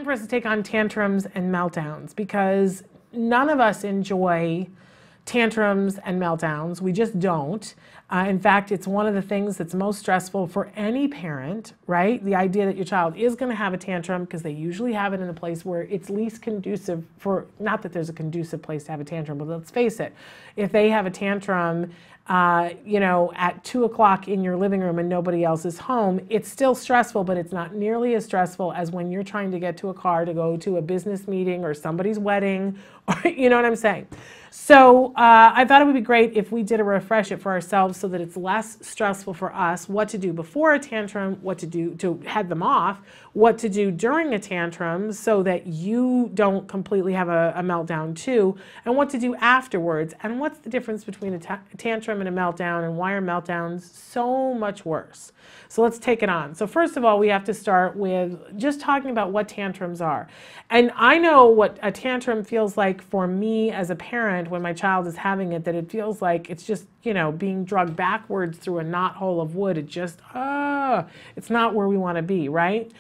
time for us to take on tantrums and meltdowns, because none of us enjoy tantrums and meltdowns. We just don't. In fact, it's one of the things that's most stressful for any parent, right? The idea that your child is going to have a tantrum, because they usually have it in a place where it's least conducive for, not that there's a conducive place to have a tantrum, but let's face it, if they have a tantrum, at 2 o'clock in your living room and nobody else is home, it's still stressful, but it's not nearly as stressful as when you're trying to get to a car to go to a business meeting or somebody's wedding, or you know what I'm saying? So I thought it would be great if we did a refresh it for ourselves so that it's less stressful for us, what to do before a tantrum, what to do to head them off, what to do during a tantrum so that you don't completely have a meltdown too, and what to do afterwards, and what's the difference between a tantrum and a meltdown, and why are meltdowns so much worse. So let's take it on. So first of all, we have to start with just talking about what tantrums are. And I know what a tantrum feels like for me as a parent when my child is having it, that it feels like it's just, being dragged backwards through a knothole of wood. It just, it's not where we want to be, right?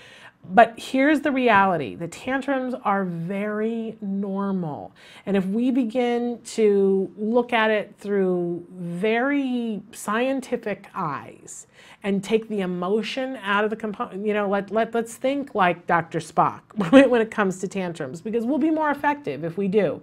But here's the reality. The tantrums are very normal. And if we begin to look at it through very scientific eyes and take the emotion out of the component, let's think like Dr. Spock when it comes to tantrums, because we'll be more effective if we do.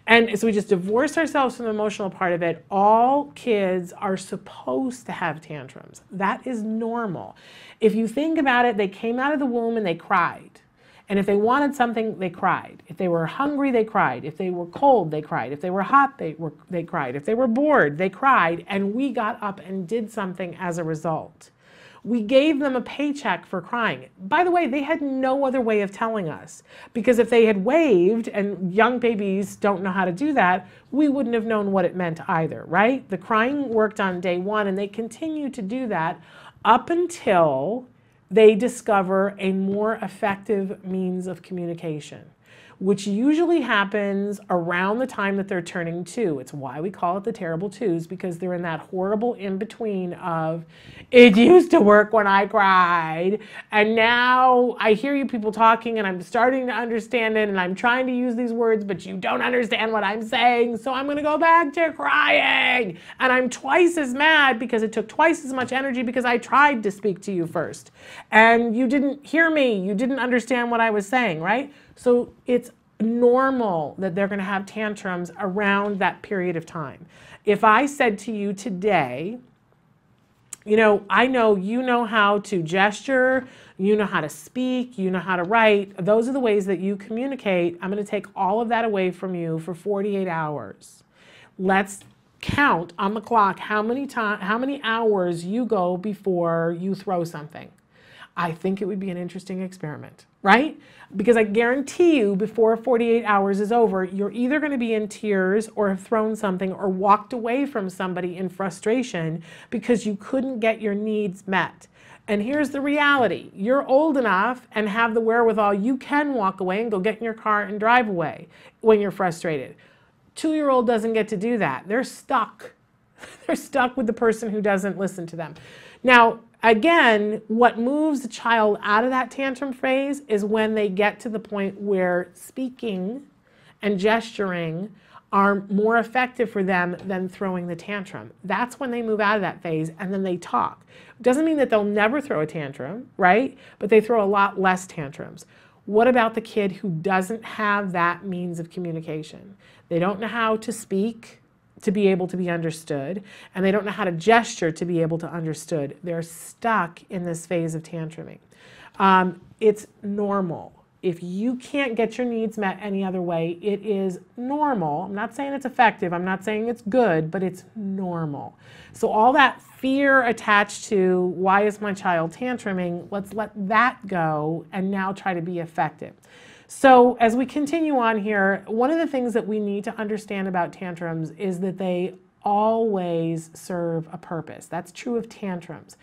And so we just divorce ourselves from the emotional part of it. All kids are supposed to have tantrums. That is normal. If you think about it, they came out of the womb and they cried. And if they wanted something, they cried. If they were hungry, they cried. If they were cold, they cried. If they were hot, they cried. If they were bored, they cried. And we got up and did something as a result. We gave them a paycheck for crying. By the way, they had no other way of telling us, because if they had waved, and young babies don't know how to do that, we wouldn't have known what it meant either, right? The crying worked on day one, and they continue to do that up until they discover a more effective means of communication, which usually happens around the time that they're turning 2. It's why we call it the terrible twos, because they're in that horrible in-between of, it used to work when I cried, and now I hear you people talking and I'm starting to understand it, and I'm trying to use these words, but you don't understand what I'm saying, so I'm gonna go back to crying. And I'm twice as mad because it took twice as much energy because I tried to speak to you first. And you didn't hear me, you didn't understand what I was saying, right? So it's normal that they're going to have tantrums around that period of time. If I said to you today, I know you know how to gesture, you know how to speak, you know how to write. Those are the ways that you communicate. I'm going to take all of that away from you for 48 hours. Let's count on the clock how many hours you go before you throw something. I think it would be an interesting experiment, right? Because I guarantee you before 48 hours is over, you're either going to be in tears or have thrown something or walked away from somebody in frustration because you couldn't get your needs met. And here's the reality. You're old enough and have the wherewithal, you can walk away and go get in your car and drive away when you're frustrated. 2-year-old doesn't get to do that. They're stuck. They're stuck with the person who doesn't listen to them. Now, again, what moves the child out of that tantrum phase is when they get to the point where speaking and gesturing are more effective for them than throwing the tantrum. That's when they move out of that phase, and then they talk. Doesn't mean that they'll never throw a tantrum, right? But they throw a lot less tantrums. What about the kid who doesn't have that means of communication? They don't know how to speak to be able to be understood, and they don't know how to gesture to be able to understood. They're stuck in this phase of tantruming. It's normal. If you can't get your needs met any other way, it is normal. I'm not saying it's effective. I'm not saying it's good, but it's normal. So all that fear attached to why is my child tantruming, let's let that go and now try to be effective. So as we continue on here, one of the things that we need to understand about tantrums is that they always serve a purpose. That's true of tantrums.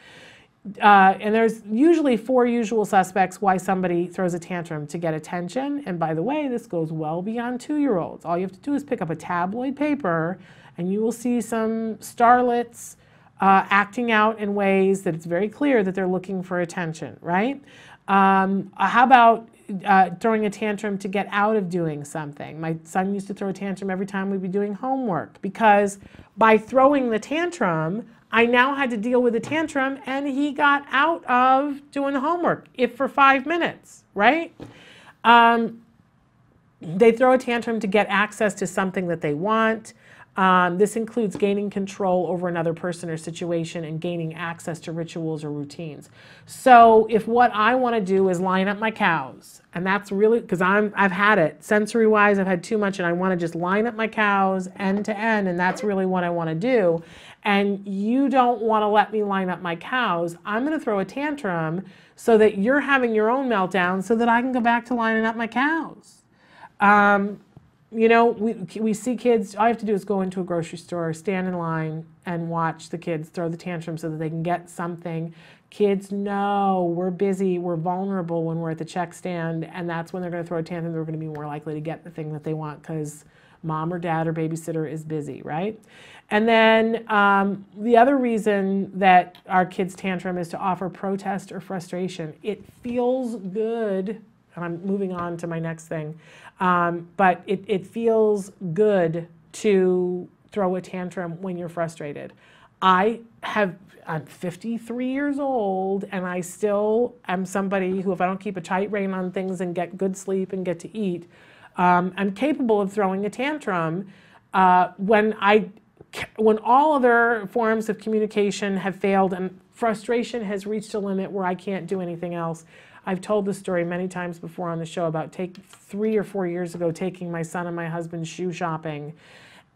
And there's usually 4 usual suspects why somebody throws a tantrum: to get attention. And by the way, this goes well beyond 2-year-olds. All you have to do is pick up a tabloid paper and you will see some starlets acting out in ways that it's very clear that they're looking for attention, right? How about throwing a tantrum to get out of doing something. My son used to throw a tantrum every time we'd be doing homework, because by throwing the tantrum, I now had to deal with the tantrum, and he got out of doing the homework, if for 5 minutes, right? They throw a tantrum to get access to something that they want. This includes gaining control over another person or situation and gaining access to rituals or routines. So if what I want to do is line up my cows, and that's really, because I've had it, sensory-wise, I've had too much, and I want to just line up my cows end to end, and that's really what I want to do, and you don't want to let me line up my cows, I'm going to throw a tantrum so that you're having your own meltdown so that I can go back to lining up my cows. You know, we see kids, all you have to do is go into a grocery store, stand in line, and watch the kids throw the tantrum so that they can get something. Kids know we're busy, we're vulnerable when we're at the check stand, and that's when they're going to throw a tantrum. They're going to be more likely to get the thing that they want because mom or dad or babysitter is busy, right? And then the other reason that our kids tantrum is to offer protest or frustration. It feels good. And I'm moving on to my next thing. But it feels good to throw a tantrum when you're frustrated. I'm 53 years old, and I still am somebody who, if I don't keep a tight rein on things and get good sleep and get to eat, I'm capable of throwing a tantrum when all other forms of communication have failed and frustration has reached a limit where I can't do anything else. I've told this story many times before on the show about 3 or 4 years ago taking my son and my husband shoe shopping.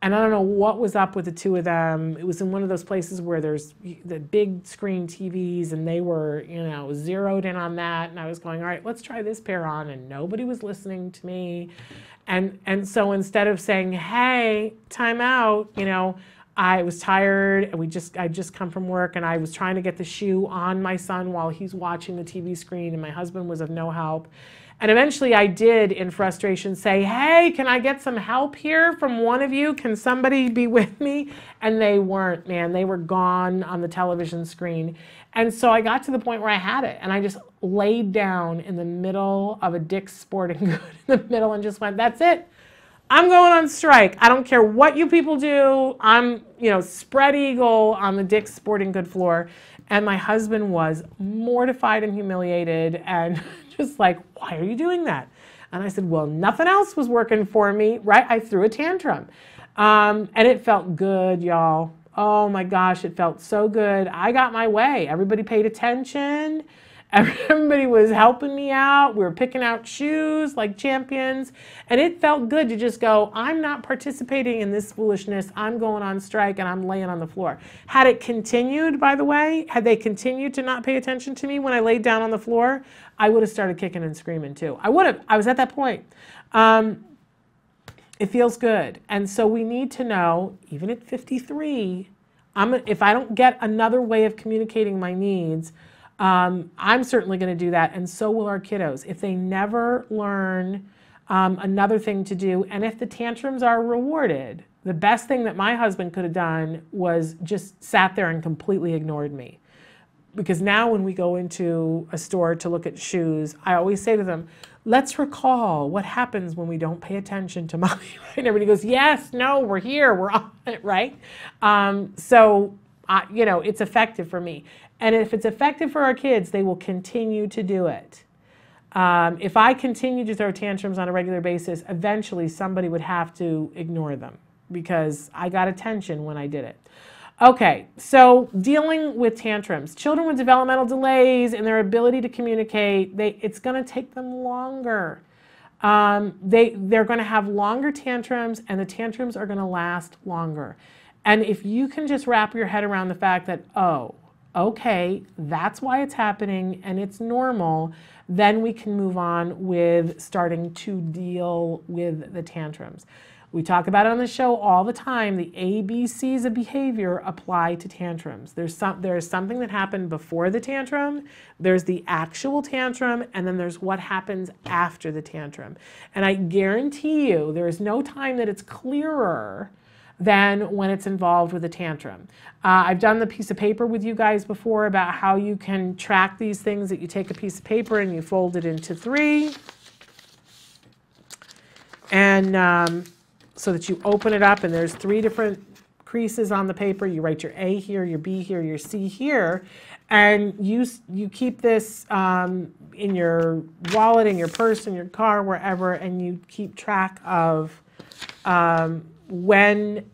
And I don't know what was up with the two of them. It was in one of those places where there's the big screen TVs, and they were, you know, zeroed in on that. And I was going, all right, let's try this pair on. And nobody was listening to me. And so instead of saying, hey, time out, you know, I was tired, and I'd just come from work, and I was trying to get the shoe on my son while he's watching the TV screen, and my husband was of no help. And eventually I did, in frustration, say, hey, can I get some help here from one of you? Can somebody be with me? And they weren't, man. They were gone on the television screen. And so I got to the point where I had it, and I just laid down in the middle of a Dick's Sporting Good in the middle and just went, that's it. I'm going on strike. I don't care what you people do. I'm, you know, spread eagle on the Dick's Sporting Good floor. And my husband was mortified and humiliated and just like, why are you doing that? And I said, well, nothing else was working for me, right? I threw a tantrum. And it felt good, y'all. Oh my gosh, it felt so good. I got my way. Everybody paid attention. Everybody was helping me out. We were picking out shoes like champions. And it felt good to just go, I'm not participating in this foolishness. I'm going on strike, and I'm laying on the floor. Had it continued, by the way, had they continued to not pay attention to me when I laid down on the floor, I would have started kicking and screaming too. I would have. I was at that point. It feels good. And so we need to know, even at 53, if I don't get another way of communicating my needs, I'm certainly going to do that, and so will our kiddos. If they never learn another thing to do, and if the tantrums are rewarded, the best thing that my husband could have done was just sat there and completely ignored me. Because now when we go into a store to look at shoes, I always say to them, let's recall what happens when we don't pay attention to mommy. And everybody goes, yes, no, we're here, we're on it, right? You know, it's effective for me. And if it's effective for our kids, they will continue to do it. If I continue to throw tantrums on a regular basis, eventually somebody would have to ignore them because I got attention when I did it. Okay, so dealing with tantrums. Children with developmental delays in their ability to communicate, it's going to take them longer. They're going to have longer tantrums, and the tantrums are going to last longer. And if you can just wrap your head around the fact that, oh, okay, that's why it's happening and it's normal, then we can move on with starting to deal with the tantrums. We talk about it on the show all the time. The ABCs of behavior apply to tantrums. There's something that happened before the tantrum, there's the actual tantrum, and then there's what happens after the tantrum. And I guarantee you there is no time that it's clearer than when it's involved with a tantrum. I've done the piece of paper with you guys before about how you can track these things, that you take a piece of paper and you fold it into 3. And so that you open it up, and there's 3 different creases on the paper. You write your A here, your B here, your C here, and you keep this in your wallet, in your purse, in your car, wherever, and you keep track of when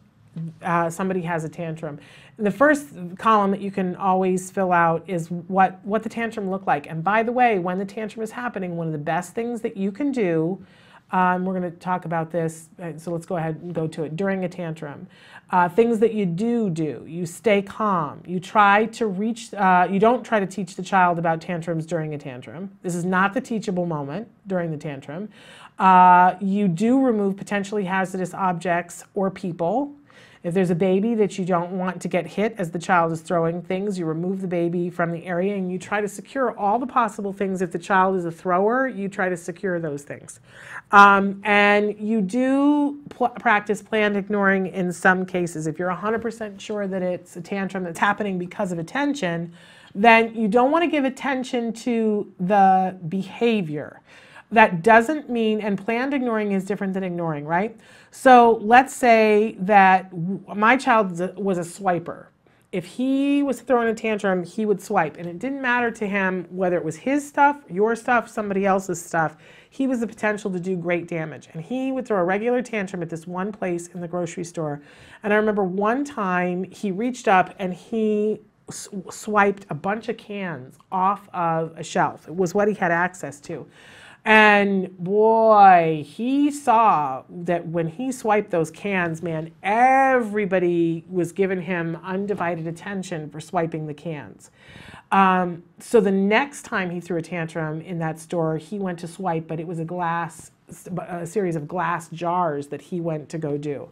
somebody has a tantrum. And the first column that you can always fill out is what the tantrum looked like. And by the way, when the tantrum is happening, one of the best things that you can do, we're going to talk about this, so let's go ahead and go to it. During a tantrum, things that you do, you stay calm. You try to reach, you don't try to teach the child about tantrums during a tantrum. This is not the teachable moment during the tantrum. You do remove potentially hazardous objects or people. If there's a baby that you don't want to get hit as the child is throwing things, you remove the baby from the area and you try to secure all the possible things. If the child is a thrower, you try to secure those things. And you do practice planned ignoring in some cases. If you're 100% sure that it's a tantrum that's happening because of attention, then you don't want to give attention to the behavior. That doesn't mean, and planned ignoring is different than ignoring, right? So let's say that my child was a swiper. If he was throwing a tantrum, he would swipe, and it didn't matter to him whether it was his stuff, your stuff, somebody else's stuff. He was the potential to do great damage, and he would throw a regular tantrum at this one place in the grocery store. And I remember one time he reached up and he swiped a bunch of cans off of a shelf. It was what he had access to. And boy, he saw that when he swiped those cans, man, everybody was giving him undivided attention for swiping the cans. So the next time he threw a tantrum in that store, he went to swipe, but it was a series of glass jars that he went to go do.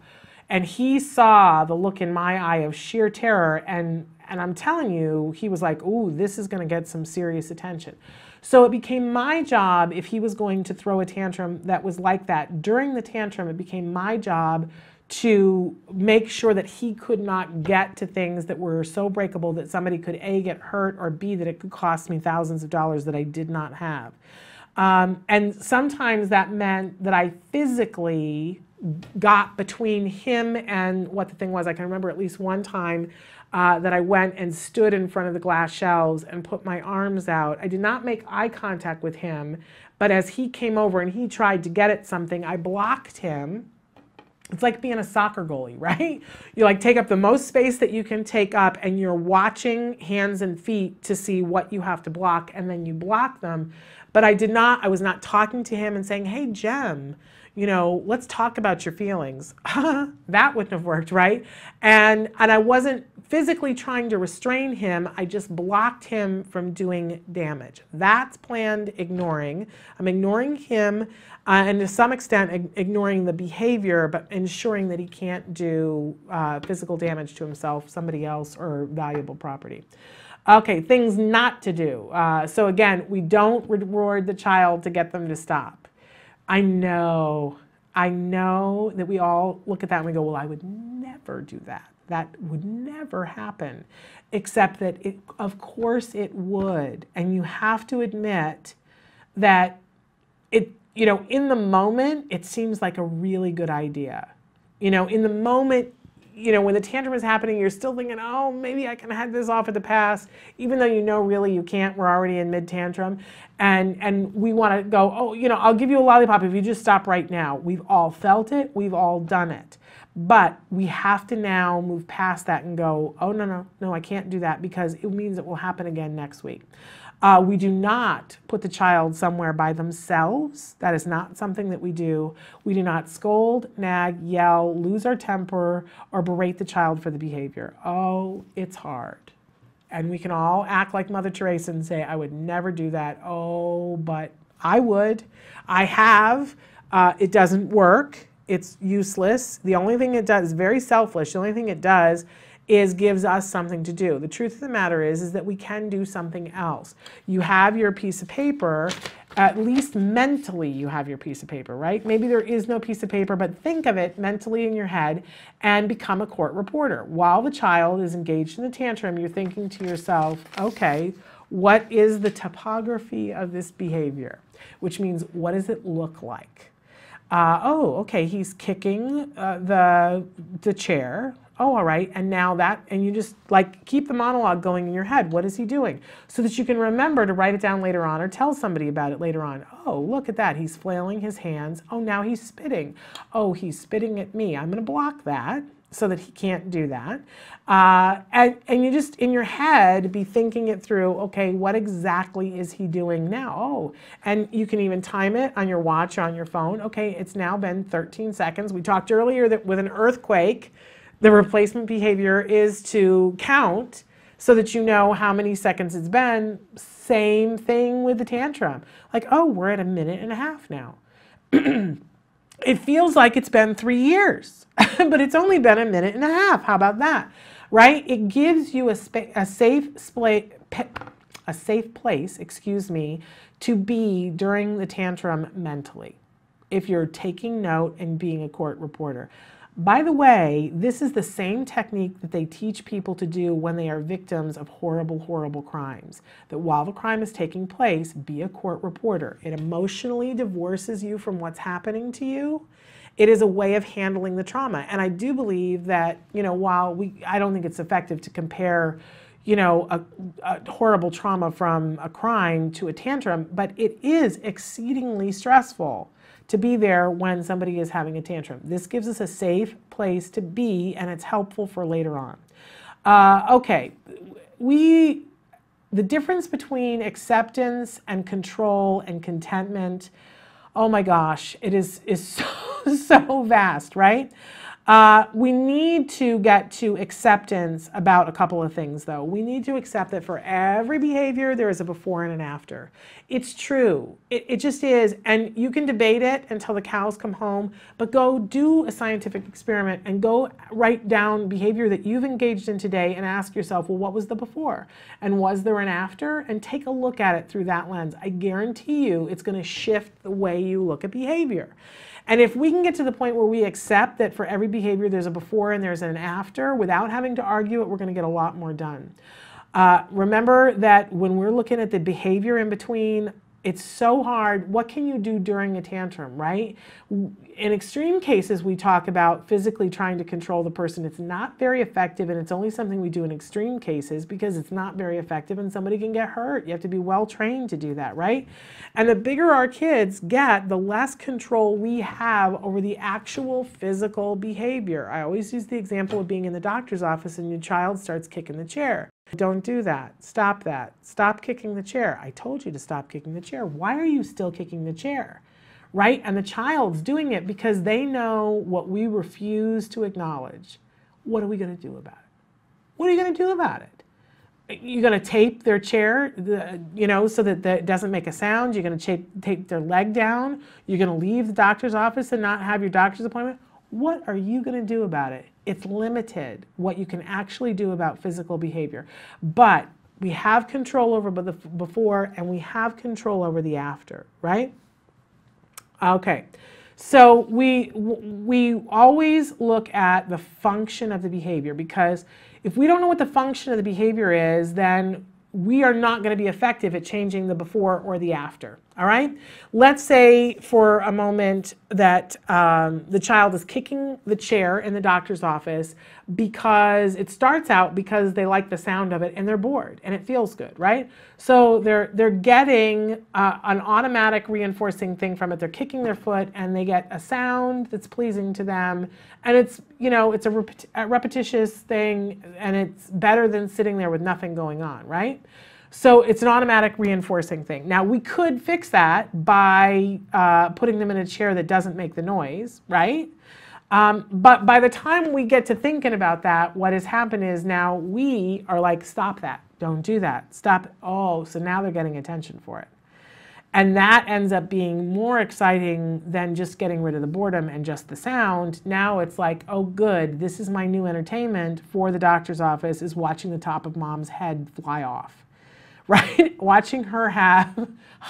And he saw the look in my eye of sheer terror, and I'm telling you, he was like, ooh, this is going to get some serious attention. So it became my job, if he was going to throw a tantrum that was like that during the tantrum, it became my job to make sure that he could not get to things that were so breakable that somebody could A, get hurt, or B, that it could cost me thousands of dollars that I did not have. And sometimes that meant that I physically got between him and what the thing was. I can remember at least one time that I went and stood in front of the glass shelves and put my arms out. I did not make eye contact with him, but as he came over and he tried to get at something, I blocked him. It's like being a soccer goalie, right? You like take up the most space that you can take up, and you're watching hands and feet to see what you have to block, and then you block them. But I was not talking to him and saying, hey, Jem, let's talk about your feelings. That wouldn't have worked, right? And I wasn't physically trying to restrain him. I just blocked him from doing damage. That's planned ignoring. I'm ignoring him and to some extent ignoring the behavior, but ensuring that he can't do physical damage to himself, somebody else, or valuable property. Okay, things not to do. So again, we don't reward the child to get them to stop. I know that we all look at that and we go, well, I would never do that. That would never happen, except that of course it would. And you have to admit that in the moment, it seems like a really good idea. In the moment, when the tantrum is happening, you're still thinking, oh, maybe I can head this off at the pass, even though really you can't. We're already in mid-tantrum. And we want to go, oh, I'll give you a lollipop if you just stop right now. We've all felt it. We've all done it. But we have to now move past that and go, oh, no, I can't do that, because it means it will happen again next week. We do not put the child somewhere by themselves. That is not something that we do. We do not scold, nag, yell, lose our temper, or berate the child for the behavior. Oh, it's hard. And we can all act like Mother Teresa and say, I would never do that. Oh, but I would. I have. It doesn't work. It's useless. The only thing it does is very selfish. The only thing it does is gives us something to do. The truth of the matter is that we can do something else. You have your piece of paper, at least mentally you have your piece of paper, right? Maybe there is no piece of paper, but think of it mentally in your head and become a court reporter. While the child is engaged in the tantrum, you're thinking to yourself, okay, what is the topography of this behavior? Which means, what does it look like? Oh, okay, he's kicking the chair. Oh, all right, and now that, and you just like keep the monologue going in your head. What is he doing? So that you can remember to write it down later on or tell somebody about it later on. Oh, look at that, he's flailing his hands. Oh, now he's spitting. Oh, he's spitting at me. I'm gonna block that so that he can't do that. And you just, in your head, be thinking it through, okay, what exactly is he doing now? Oh, and you can even time it on your watch or on your phone. Okay, it's now been 13 seconds. We talked earlier that with an earthquake, the replacement behavior is to count so that you know how many seconds it's been. Same thing with the tantrum. Like, oh, we're at 1.5 minutes now. It feels like it's been 3 years, but it's only been 1.5 minutes. How about that? Right? It gives you a safe place, excuse me, to be during the tantrum mentally, if you're taking note and being a court reporter. By the way, this is the same technique that they teach people to do when they are victims of horrible, horrible crimes. That while the crime is taking place, be a court reporter. It emotionally divorces you from what's happening to you. It is a way of handling the trauma. And I do believe that, you know, while I don't think it's effective to compare, you know, a horrible trauma from a crime to a tantrum, but it is exceedingly stressful to be there when somebody is having a tantrum. This gives us a safe place to be, and it's helpful for later on. Okay, the difference between acceptance and control and contentment, oh my gosh, it is so vast, right? We need to get to acceptance about a couple of things, though. We need to accept that for every behavior, there is a before and an after. It's true. It just is. And you can debate it until the cows come home, but go do a scientific experiment and go write down behavior that you've engaged in today and ask yourself, well, what was the before? And was there an after? And take a look at it through that lens. I guarantee you it's going to shift the way you look at behavior. And if we can get to the point where we accept that for every behavior there's a before and there's an after without having to argue it, we're going to get a lot more done. Remember that when we're looking at the behavior in between, it's so hard. What can you do during a tantrum, right? In extreme cases, we talk about physically trying to control the person. It's not very effective, and it's only something we do in extreme cases because it's not very effective and somebody can get hurt. You have to be well trained to do that, right? And the bigger our kids get, the less control we have over the actual physical behavior. I always use the example of being in the doctor's office and your child starts kicking the chair. Don't do that. Stop that. Stop kicking the chair. I told you to stop kicking the chair. Why are you still kicking the chair? Right? And the child's doing it because they know what we refuse to acknowledge. What are we going to do about it? What are you going to do about it? You're going to tape their chair, you know, so that it doesn't make a sound. You're going to tape their leg down. You're going to leave the doctor's office and not have your doctor's appointment. What are you going to do about it? It's limited what you can actually do about physical behavior. But we have control over the before and we have control over the after, right? Okay, so we always look at the function of the behavior, because if we don't know what the function of the behavior is, then we are not going to be effective at changing the before or the after. All right? Let's say for a moment that the child is kicking the chair in the doctor's office because it starts out because they like the sound of it and they're bored and it feels good, right? So they're getting an automatic reinforcing thing from it. They're kicking their foot and they get a sound that's pleasing to them, and it's, you know, it's a repetitious thing, and it's better than sitting there with nothing going on, right? So it's an automatic reinforcing thing. Now, we could fix that by putting them in a chair that doesn't make the noise, right? But by the time we get to thinking about that, what has happened is now we are like, stop that, don't do that, stop it. Oh, so now they're getting attention for it. And that ends up being more exciting than just getting rid of the boredom and just the sound. Now it's like, oh good, this is my new entertainment for the doctor's office, is watching the top of mom's head fly off. Right? Watching her have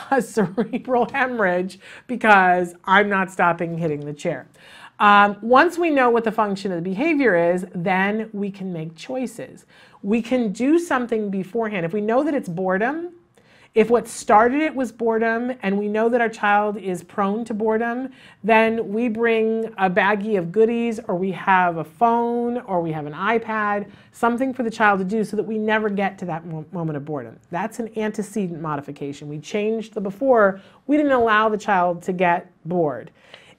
a cerebral hemorrhage because I'm not stopping hitting the chair. Once we know what the function of the behavior is, then we can make choices. We can do something beforehand. If we know that it's boredom, If what started it was boredom, and we know that our child is prone to boredom, then we bring a baggie of goodies, or we have a phone, or we have an iPad, something for the child to do so that we never get to that moment of boredom. That's an antecedent modification. We changed the before. We didn't allow the child to get bored.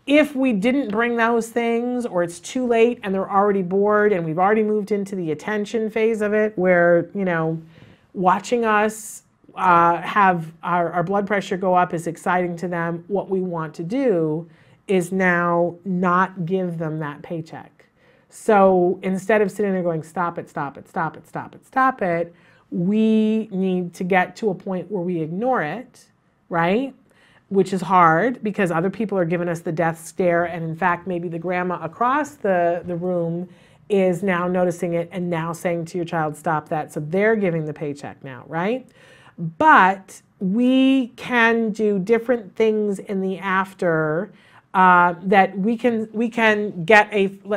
If we didn't bring those things, or it's too late and they're already bored and we've already moved into the attention phase of it, where, you know, watching us have our blood pressure go up is exciting to them, what we want to do is now not give them that paycheck. So instead of sitting there going, stop it, stop it, stop it, stop it, stop it, we need to get to a point where we ignore it, right? Which is hard because other people are giving us the death stare, and in fact, maybe the grandma across the room is now noticing it and now saying to your child, stop that. So they're giving the paycheck now, right? But we can do different things in the after that we can get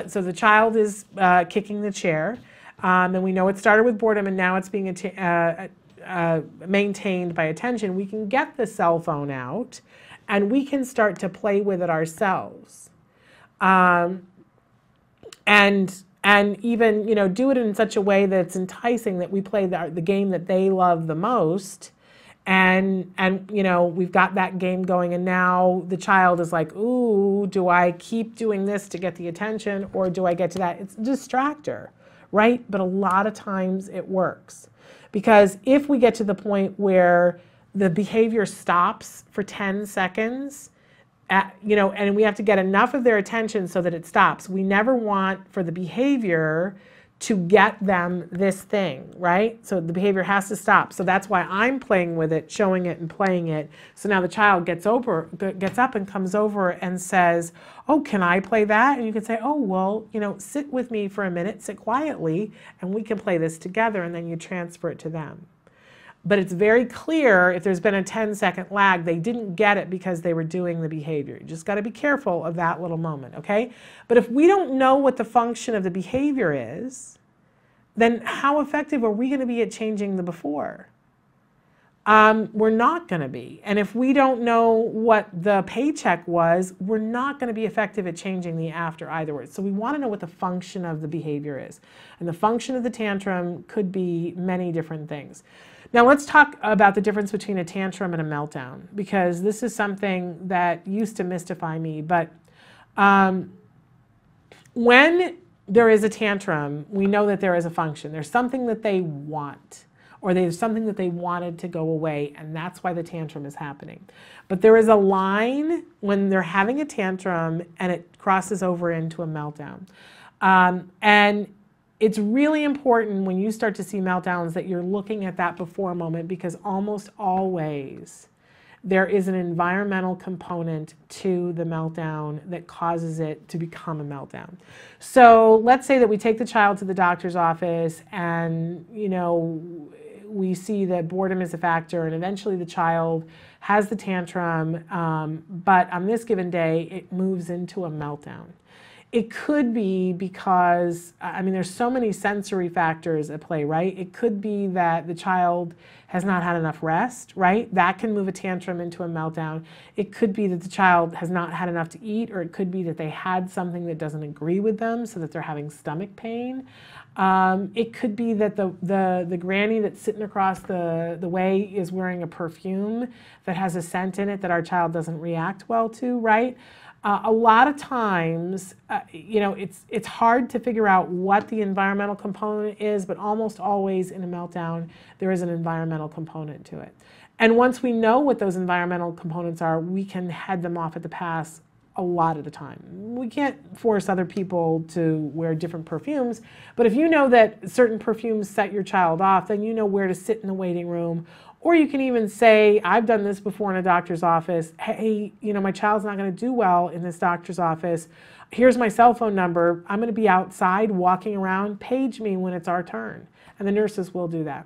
so the child is kicking the chair, and we know it started with boredom and now it's being maintained by attention. We can get the cell phone out and we can start to play with it ourselves. And even, you know, do it in such a way that it's enticing, that we play the game that they love the most. And you know, we've got that game going, and now the child is like, ooh, do I keep doing this to get the attention, or do I get to that? It's a distractor, right? But a lot of times it works. Because if we get to the point where the behavior stops for 10 seconds, you know, and we have to get enough of their attention so that it stops. We never want for the behavior to get them this thing, right? So the behavior has to stop. So that's why I'm playing with it, showing it and playing it. So now the child gets up and comes over and says, oh, can I play that? And you can say, oh, well, you know, sit with me for a minute, sit quietly, and we can play this together, and then you transfer it to them. But it's very clear if there's been a 10-second lag, they didn't get it because they were doing the behavior. You just got to be careful of that little moment, okay? But if we don't know what the function of the behavior is, then how effective are we going to be at changing the before? We're not going to be. And if we don't know what the paycheck was, we're not going to be effective at changing the after either. So we want to know what the function of the behavior is. And the function of the tantrum could be many different things. Now let's talk about the difference between a tantrum and a meltdown, because this is something that used to mystify me. But when there is a tantrum, we know that there is a function. There's something that they want, or there's something that they wanted to go away, and that's why the tantrum is happening. But there is a line when they're having a tantrum and it crosses over into a meltdown. And it's really important when you start to see meltdowns that you're looking at that before moment, because almost always there is an environmental component to the meltdown that causes it to become a meltdown. So let's say that we take the child to the doctor's office and, you know, we see that boredom is a factor, and eventually the child has the tantrum, but on this given day it moves into a meltdown. It could be because, I mean, there's so many sensory factors at play, right? It could be that the child has not had enough rest, right? That can move a tantrum into a meltdown. It could be that the child has not had enough to eat, or it could be that they had something that doesn't agree with them so that they're having stomach pain. It could be that the granny that's sitting across the way is wearing a perfume that has a scent in it that our child doesn't react well to, right? A lot of times, you know, it's hard to figure out what the environmental component is, but almost always in a meltdown, there is an environmental component to it. And once we know what those environmental components are, we can head them off at the pass a lot of the time. We can't force other people to wear different perfumes, but if you know that certain perfumes set your child off, then you know where to sit in the waiting room. Or you can even say, I've done this before in a doctor's office, hey, you know, my child's not going to do well in this doctor's office. Here's my cell phone number. I'm going to be outside walking around. Page me when it's our turn. And the nurses will do that.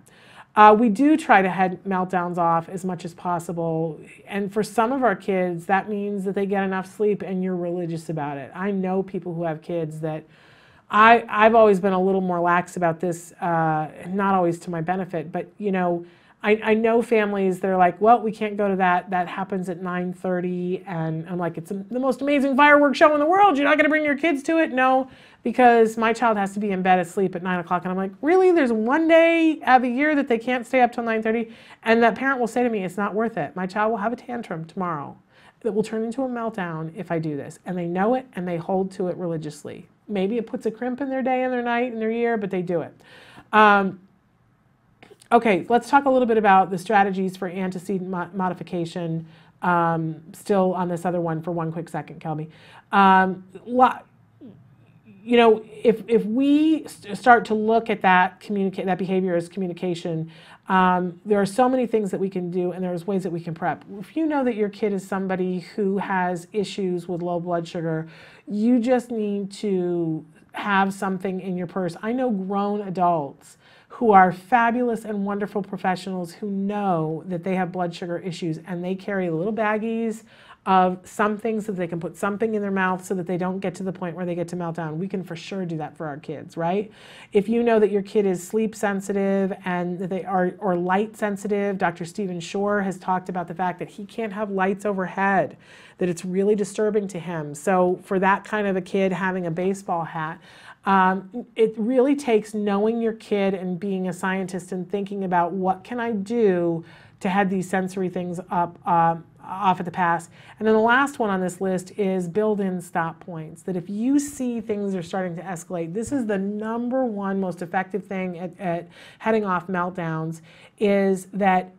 We do try to head meltdowns off as much as possible. And for some of our kids, that means that they get enough sleep and you're religious about it. I know people who have kids that I've always been a little more lax about this, not always to my benefit, but, you know, I know families that are like, well, we can't go to that. That happens at 9:30. And I'm like, it's the most amazing fireworks show in the world. You're not going to bring your kids to it? No, because my child has to be in bed asleep at 9 o'clock. And I'm like, really? There's one day out of the year that they can't stay up till 9:30? And that parent will say to me, it's not worth it. My child will have a tantrum tomorrow that will turn into a meltdown if I do this. And they know it and they hold to it religiously. Maybe it puts a crimp in their day and their night and their year, but they do it. Okay, let's talk a little bit about the strategies for antecedent modification. Still on this other one for one quick second, Kelby. You know, if we start to look at that behavior as communication, there are so many things that we can do, and there's ways that we can prep. If you know that your kid is somebody who has issues with low blood sugar, you just need to have something in your purse. I know grown adults who are fabulous and wonderful professionals who know that they have blood sugar issues, and they carry little baggies of something so that they can put something in their mouth so that they don't get to the point where they get to meltdown. We can for sure do that for our kids, right? If you know that your kid is sleep sensitive and that they are, or light sensitive, Dr. Stephen Shore has talked about the fact that he can't have lights overhead, that it's really disturbing to him. So for that kind of a kid, having a baseball hat, it really takes knowing your kid and being a scientist and thinking about what can I do to head these sensory things up off at the pass. And then the last one on this list is build in stop points. That if you see things are starting to escalate, this is the #1 most effective thing at heading off meltdowns, is that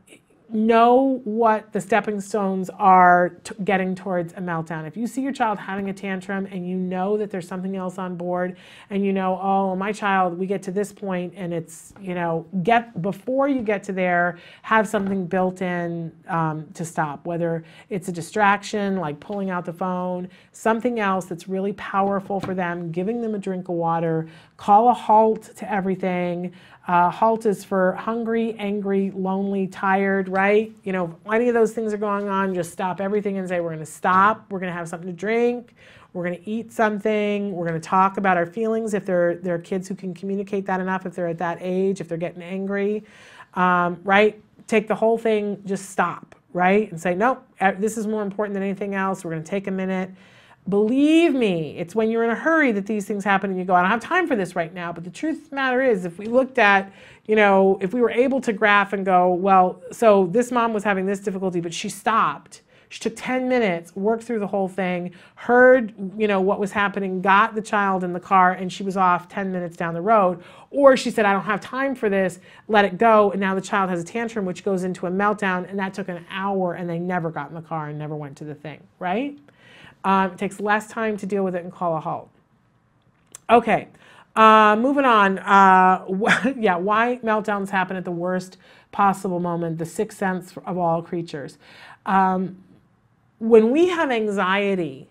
know what the stepping stones are getting towards a meltdown. If you see your child having a tantrum and you know that there's something else on board, and you know, oh, my child, we get to this point and it's, you know, before you get to there, have something built in to stop, whether it's a distraction like pulling out the phone, something else that's really powerful for them, giving them a drink of water, call a halt to everything. Halt is for hungry, angry, lonely, tired, right? You know, if any of those things are going on, just stop everything and say, we're going to stop, we're going to have something to drink, we're going to eat something, we're going to talk about our feelings if they're kids who can communicate that enough, if they're at that age, if they're getting angry, right? Take the whole thing, just stop, right? And say, nope, this is more important than anything else. We're going to take a minute. Believe me, it's when you're in a hurry that these things happen and you go, I don't have time for this right now. But the truth of the matter is, if we looked at, you know, if we were able to graph and go, well, so this mom was having this difficulty, but she stopped. She took 10 minutes, worked through the whole thing, heard, you know, what was happening, got the child in the car, and she was off 10 minutes down the road. Or she said, I don't have time for this, let it go, and now the child has a tantrum, which goes into a meltdown, and that took an hour, and they never got in the car and never went to the thing, right? It takes less time to deal with it and call a halt. Okay, moving on. Yeah, why meltdowns happen at the worst possible moment, the sixth sense of all creatures. When we have anxiety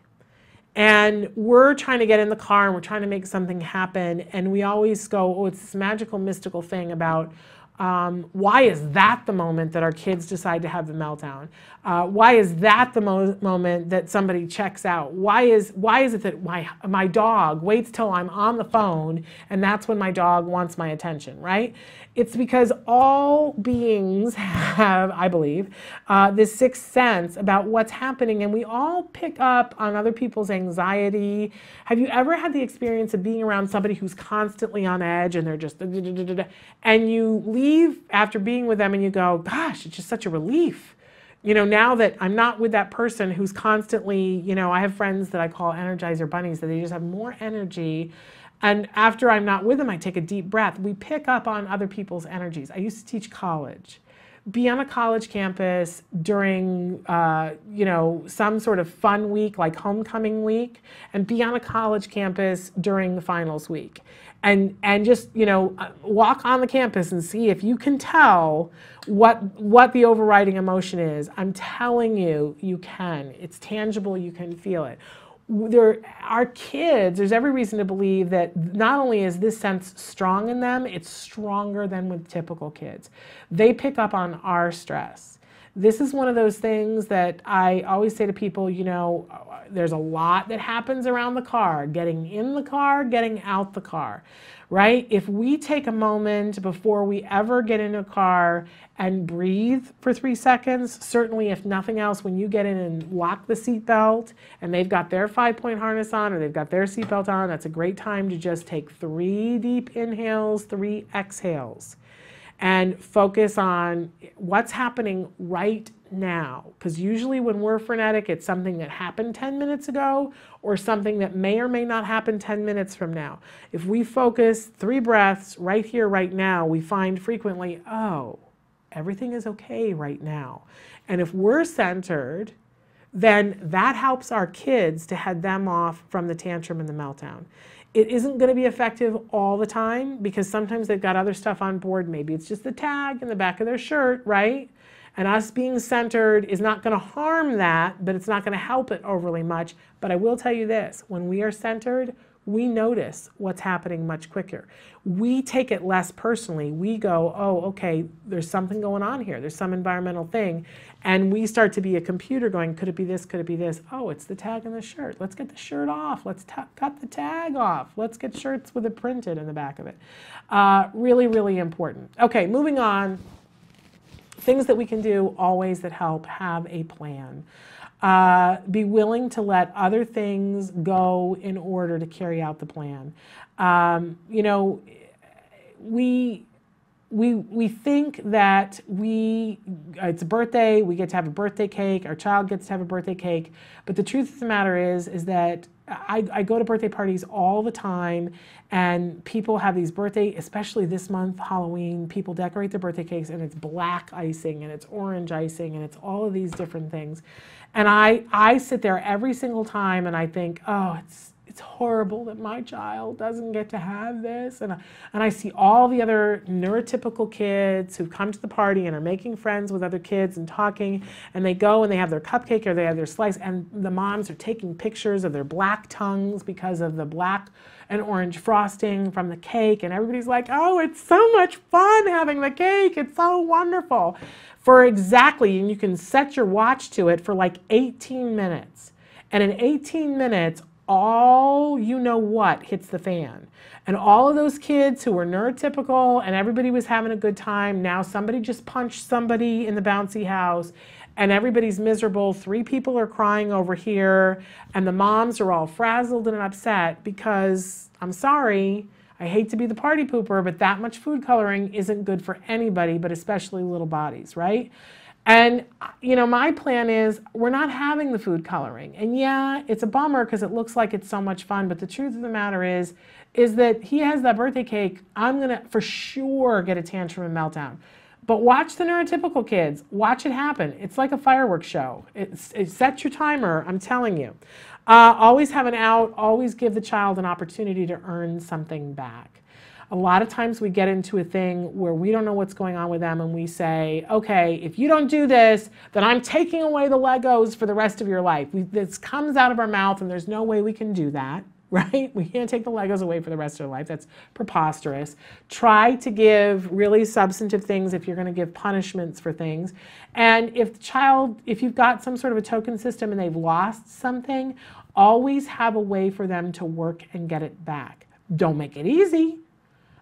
and we're trying to get in the car and we're trying to make something happen, and we always go, oh, it's this magical, mystical thing about why is that the moment that our kids decide to have the meltdown? Why is that the moment that somebody checks out? Why is it that my dog waits till I'm on the phone and that's when my dog wants my attention, right? It's because all beings have, I believe, this sixth sense about what's happening, and we all pick up on other people's anxiety. Have you ever had the experience of being around somebody who's constantly on edge and they're just, and you leave after being with them and you go, gosh, it's just such a relief. You know, now that I'm not with that person who's constantly, you know, I have friends that I call Energizer bunnies, that they just have more energy. And after I'm not with them, I take a deep breath. We pick up on other people's energies. I used to teach college. Be on a college campus during, you know, some sort of fun week like homecoming week, and be on a college campus during the finals week. And just, you know, walk on the campus and see if you can tell what the overriding emotion is. I'm telling you, you can. It's tangible. You can feel it. Our kids, there's every reason to believe that not only is this sense strong in them, it's stronger than with typical kids. They pick up on our stress. This is one of those things that I always say to people, you know, there's a lot that happens around the car, getting in the car, getting out the car, right? If we take a moment before we ever get in a car and breathe for 3 seconds, certainly if nothing else, when you get in and lock the seatbelt and they've got their 5-point harness on or they've got their seatbelt on, that's a great time to just take 3 deep inhales, 3 exhales, and focus on what's happening right now. Because usually when we're frenetic, it's something that happened 10 minutes ago or something that may or may not happen 10 minutes from now. If we focus 3 breaths right here, right now, we find frequently, oh, everything is okay right now. And if we're centered, then that helps our kids to head them off from the tantrum and the meltdown. It isn't going to be effective all the time because sometimes they've got other stuff on board. Maybe it's just the tag in the back of their shirt, right? And us being centered is not going to harm that, but it's not going to help it overly much. But I will tell you this, when we are centered, we notice what's happening much quicker. We take it less personally. We go, oh, okay, there's something going on here. There's some environmental thing. And we start to be a computer going, could it be this? Could it be this? Oh, it's the tag in the shirt. Let's get the shirt off. Let's cut the tag off. Let's get shirts with it printed in the back of it. Really, really important. Okay, moving on. Things that we can do always that help: have a plan. Be willing to let other things go in order to carry out the plan. You know, we think that it's a birthday, we get to have a birthday cake, our child gets to have a birthday cake, but the truth of the matter is that I go to birthday parties all the time, and people have these especially this month, Halloween, people decorate their birthday cakes and it's black icing and it's orange icing and it's all of these different things. And I sit there every single time and I think, oh, it's horrible that my child doesn't get to have this. And I see all the other neurotypical kids who come to the party and are making friends with other kids and talking, and they go and they have their cupcake or they have their slice, and the moms are taking pictures of their black tongues because of the black and orange frosting from the cake, and everybody's like, oh, it's so much fun having the cake, it's so wonderful. And you can set your watch to it for like 18 minutes. And in 18 minutes, all you know what hits the fan. And all of those kids who were neurotypical and everybody was having a good time, now somebody just punched somebody in the bouncy house and everybody's miserable. 3 people are crying over here and the moms are all frazzled and upset because, I'm sorry, I hate to be the party pooper, but that much food coloring isn't good for anybody, but especially little bodies, right? And, you know, my plan is we're not having the food coloring. And yeah, it's a bummer because it looks like it's so much fun, but the truth of the matter is that he has that birthday cake. I'm going to for sure get a tantrum and meltdown. But watch the neurotypical kids. Watch it happen. It's like a fireworks show. Set your timer, I'm telling you. Always have an out. Always give the child an opportunity to earn something back. A lot of times we get into a thing where we don't know what's going on with them and we say, okay, if you don't do this, then I'm taking away the Legos for the rest of your life. This comes out of our mouth and there's no way we can do that, right? We can't take the Legos away for the rest of our life. That's preposterous. Try to give really substantive things if you're going to give punishments for things. And if you've got some sort of a token system and they've lost something, always have a way for them to work and get it back. Don't make it easy.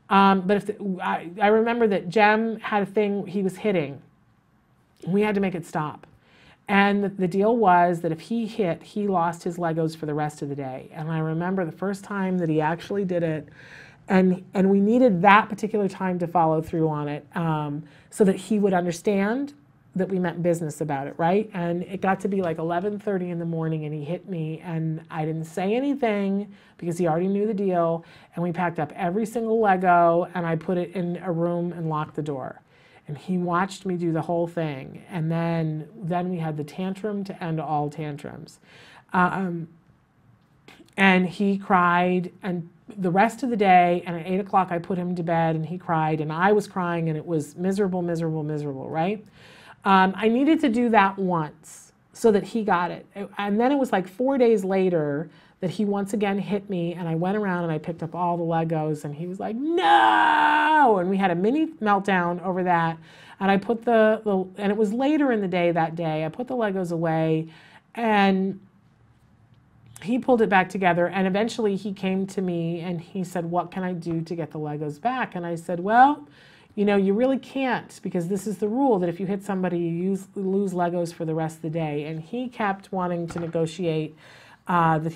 But I remember that Jem had a thing he was hitting. We had to make it stop. And the deal was that if he hit, he lost his Legos for the rest of the day. And I remember the first time that he actually did it, and we needed that particular time to follow through on it so that he would understand that we meant business about it, right? And it got to be like 11:30 in the morning and he hit me and I didn't say anything because he already knew the deal, and we packed up every single Lego and I put it in a room and locked the door. And he watched me do the whole thing. And then we had the tantrum to end all tantrums. And he cried, and the rest of the day, and at 8 o'clock I put him to bed and he cried and I was crying and it was miserable, miserable, miserable, right? I needed to do that once so that he got it. And then it was like 4 days later that he once again hit me, and I went around and I picked up all the Legos and he was like, no! And we had a mini meltdown over that. And I put and it was later in the day that day, I put the Legos away, and he pulled it back together, and eventually he came to me and he said, what can I do to get the Legos back? And I said, well, you know, you really can't, because this is the rule that if you hit somebody, you lose Legos for the rest of the day. And he kept wanting to negotiate that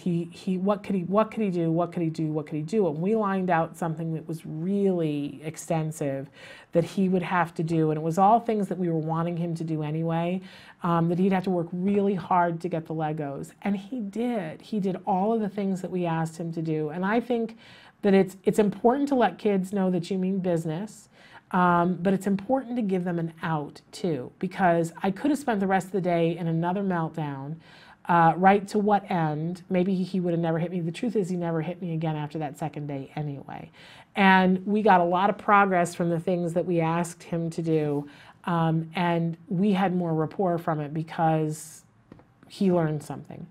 what could he do? And we lined out something that was really extensive that he would have to do. And it was all things that we were wanting him to do anyway, that he'd have to work really hard to get the Legos. And he did. He did all of the things that we asked him to do. And I think that it's important to let kids know that you mean business. But it's important to give them an out too, because I could have spent the rest of the day in another meltdown. Right to what end? Maybe he would have never hit me. The truth is he never hit me again after that second day anyway. And we got a lot of progress from the things that we asked him to do. And we had more rapport from it because he learned something.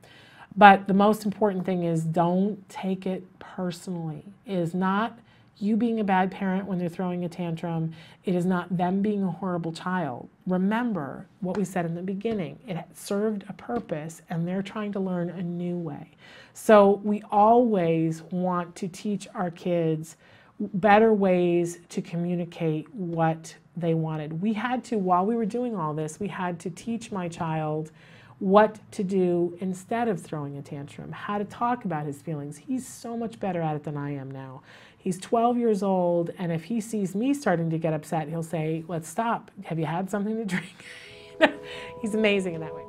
But the most important thing is, don't take it personally. It is not you being a bad parent when they're throwing a tantrum. It is not them being a horrible child. Remember what we said in the beginning. It served a purpose, and they're trying to learn a new way. So we always want to teach our kids better ways to communicate what they wanted. We had to, while we were doing all this, we had to teach my child what to do instead of throwing a tantrum, how to talk about his feelings. He's so much better at it than I am now. He's 12 years old, and if he sees me starting to get upset, he'll say, let's stop. Have you had something to drink? He's amazing in that way.